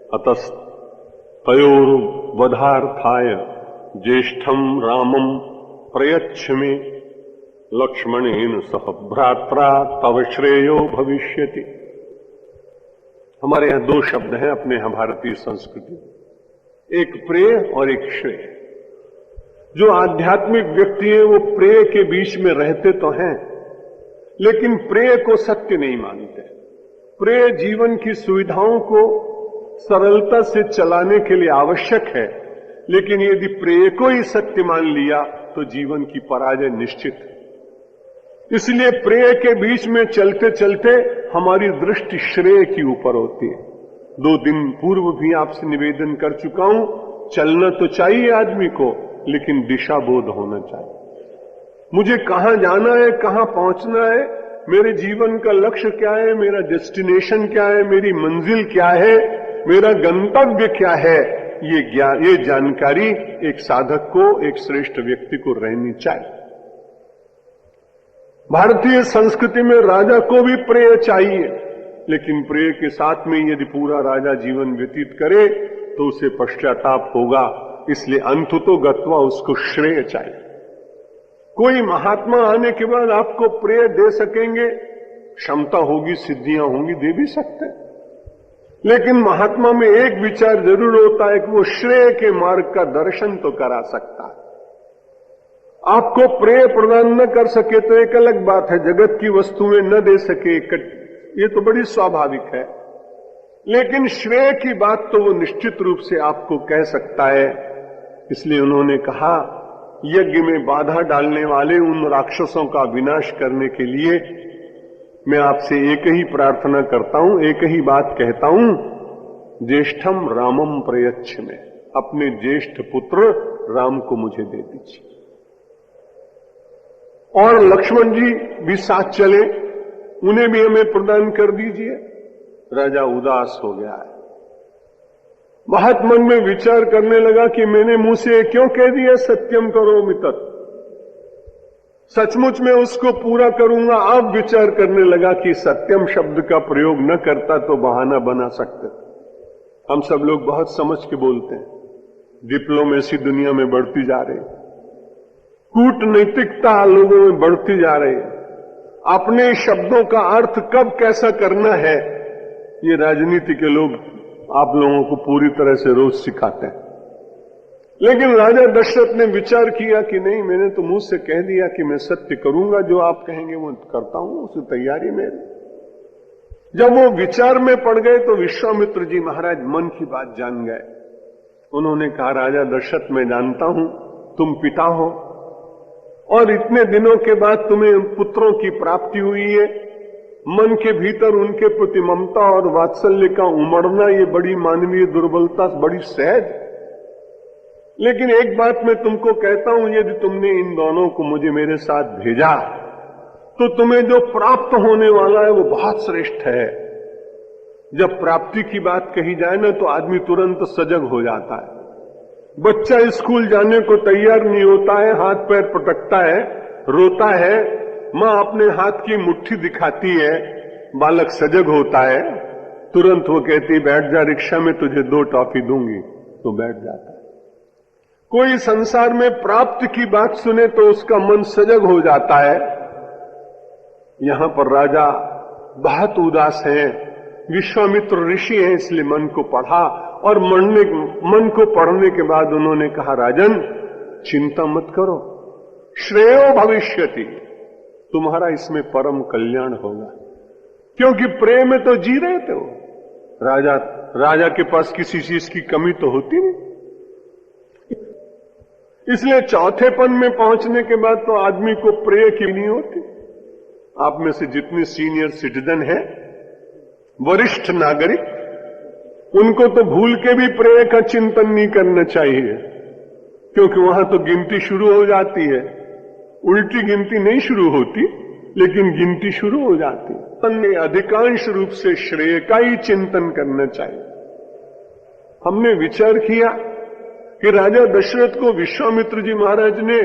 अतस्तयोर्वधार्थाय ज्येष्ठं रामं प्रयच्छमे लक्ष्मणेन सह भ्रात्रा तव श्रेयो भविष्यति। हमारे यहां दो शब्द हैं अपने यहां भारतीय संस्कृति, एक प्रेय और एक श्रेय। जो आध्यात्मिक व्यक्ति है वो प्रेय के बीच में रहते तो हैं, लेकिन प्रेय को सत्य नहीं मानते। प्रेय जीवन की सुविधाओं को सरलता से चलाने के लिए आवश्यक है, लेकिन यदि प्रेय को ही सत्य मान लिया तो जीवन की पराजय निश्चित है। इसलिए प्रेय के बीच में चलते चलते हमारी दृष्टि श्रेय की ऊपर होती है। 2 दिन पूर्व भी आपसे निवेदन कर चुका हूं, चलना तो चाहिए आदमी को, लेकिन दिशा बोध होना चाहिए। मुझे कहां जाना है, कहां पहुंचना है, मेरे जीवन का लक्ष्य क्या है, मेरा डेस्टिनेशन क्या है, मेरी मंजिल क्या है, मेरा गंतव्य क्या है, ये जानकारी एक साधक को, एक श्रेष्ठ व्यक्ति को रहनी चाहिए। भारतीय संस्कृति में राजा को भी प्रेय चाहिए, लेकिन प्रेय के साथ में यदि पूरा राजा जीवन व्यतीत करे तो उसे पश्चाताप होगा। इसलिए अंततो गत्वा उसको श्रेय चाहिए। कोई महात्मा आने के बाद आपको प्रेय दे सकेंगे, क्षमता होगी, सिद्धियां होंगी, दे भी सकते हैं, लेकिन महात्मा में एक विचार जरूर होता है कि वो श्रेय के मार्ग का दर्शन तो करा सकता है। आपको प्रेय प्रदान न कर सके तो एक अलग बात है, जगत की वस्तुएं न दे सके, ये तो बड़ी स्वाभाविक है, लेकिन श्रेय की बात तो वो निश्चित रूप से आपको कह सकता है। इसलिए उन्होंने कहा, यज्ञ में बाधा डालने वाले उन राक्षसों का विनाश करने के लिए मैं आपसे एक ही प्रार्थना करता हूं, एक ही बात कहता हूं, ज्येष्ठम रामम प्रयच्छमे, अपने ज्येष्ठ पुत्र राम को मुझे दे दीजिए। और लक्ष्मण जी भी साथ चले, उन्हें भी हमें प्रदान कर दीजिए। राजा उदास हो गया है, बहुत मन में विचार करने लगा कि मैंने मुंह से क्यों कह दिया सत्यम करोमि तत्, सचमुच में उसको पूरा करूंगा। अब विचार करने लगा कि सत्यम शब्द का प्रयोग न करता तो बहाना बना सकते। हम सब लोग बहुत समझ के बोलते हैं, डिप्लोमेसी दुनिया में बढ़ती जा रही, कूटनीतिकता लोगों में बढ़ती जा रही है, अपने शब्दों का अर्थ कब कैसा करना है ये राजनीति के लोग आप लोगों को पूरी तरह से रोज सिखाते हैं। लेकिन राजा दशरथ ने विचार किया कि नहीं, मैंने तो मुंह से कह दिया कि मैं सत्य करूंगा, जो आप कहेंगे वो करता हूं, उसी तैयारी में। जब वो विचार में पड़ गए तो विश्वामित्र जी महाराज मन की बात जान गए। उन्होंने कहा, राजा दशरथ, मैं जानता हूं तुम पिता हो और इतने दिनों के बाद तुम्हें पुत्रों की प्राप्ति हुई है, मन के भीतर उनके प्रति ममता और वात्सल्य का उमड़ना ये बड़ी मानवीय दुर्बलता, बड़ी सहज। लेकिन एक बात मैं तुमको कहता हूं, यदि तुमने इन दोनों को मुझे मेरे साथ भेजा तो तुम्हें जो प्राप्त होने वाला है वो बहुत श्रेष्ठ है। जब प्राप्ति की बात कही जाए ना तो आदमी तुरंत सजग हो जाता है। बच्चा स्कूल जाने को तैयार नहीं होता है, हाथ पैर पटकता है, रोता है, मां अपने हाथ की मुट्ठी दिखाती है, बालक सजग होता है, तुरंत वो कहती बैठ जा रिक्शा में, तुझे 2 टॉफी दूंगी, तो बैठ जाता है। कोई संसार में प्राप्त की बात सुने तो उसका मन सजग हो जाता है। यहां पर राजा बहुत उदास है, विश्वामित्र ऋषि हैं, इसलिए मन को पढ़ा और मन को पढ़ने के बाद उन्होंने कहा, राजन चिंता मत करो, श्रेयो भविष्यति, तुम्हारा इसमें परम कल्याण होगा। क्योंकि प्रेम में तो जी रहे थे वो। राजा के पास किसी चीज की कमी तो होती नहीं। इसलिए चौथेपन में पहुंचने के बाद तो आदमी को प्रेय की नहीं होती। आप में से जितने सीनियर सिटीजन हैं, वरिष्ठ नागरिक, उनको तो भूल के भी प्रेय का चिंतन नहीं करना चाहिए, क्योंकि वहां तो गिनती शुरू हो जाती है। उल्टी गिनती नहीं शुरू होती, लेकिन गिनती शुरू हो जाती है। हमने अधिकांश रूप से श्रेय का ही चिंतन करना चाहिए। हमने विचार किया कि राजा दशरथ को विश्वामित्र जी महाराज ने,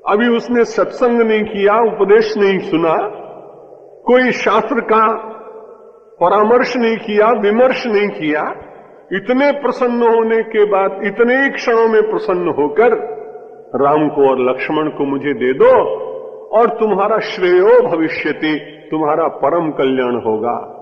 अभी उसने सत्संग नहीं किया, उपदेश नहीं सुना, कोई शास्त्र का परामर्श नहीं किया, विमर्श नहीं किया, इतने प्रसन्न होने के बाद इतने ही क्षणों में प्रसन्न होकर राम को और लक्ष्मण को मुझे दे दो और तुम्हारा श्रेयो भविष्यति, तुम्हारा परम कल्याण होगा।